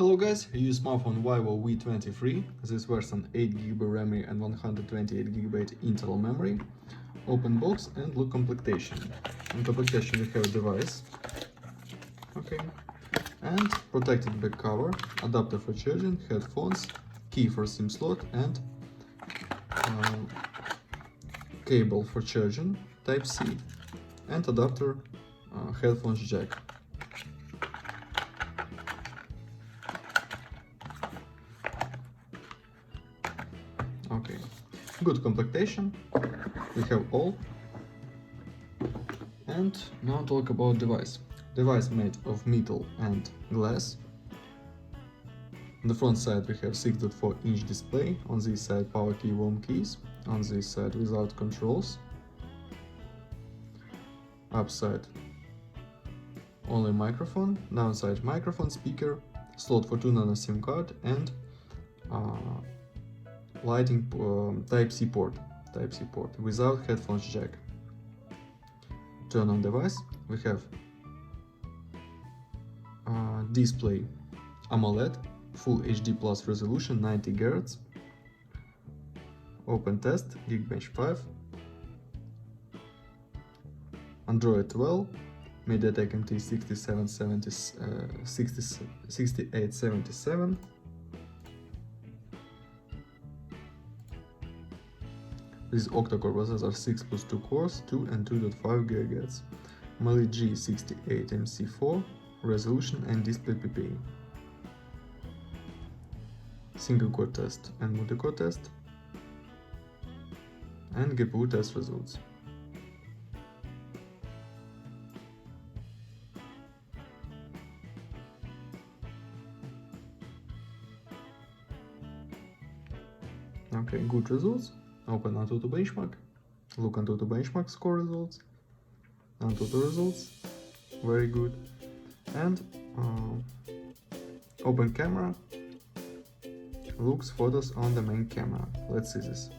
Hello guys, I use smartphone Vivo V23. This version 8GB RAM and 128GB internal memory. Open box and look completion. In completion we have a device, okay, and protected back cover, adapter for charging, headphones, key for SIM slot, and cable for charging Type-C, and adapter headphones jack. Okay, good completion, we have all. And now talk about device. Device made of metal and glass. On the front side we have 6.4-inch display, on this side power key, warm keys, on this side without controls. Upside only microphone, downside microphone, speaker, slot for 2 nano SIM card, and lighting Type-C port without headphones jack. Turn on device, we have display AMOLED, Full HD Plus resolution, 90 Hz. Open test, Geekbench 5. Android 12, MediaTek MT 6877. This octa-core processor 6 plus 2 cores, 2 and 2.5 GHz. Mali G68MC4, resolution and display PPA. Single core test and multi-core test. And GPU test results. Okay, good results. Open AnTuTu benchmark, look AnTuTu benchmark score results, AnTuTu results, very good. And open camera, looks photos on the main camera. Let's see this.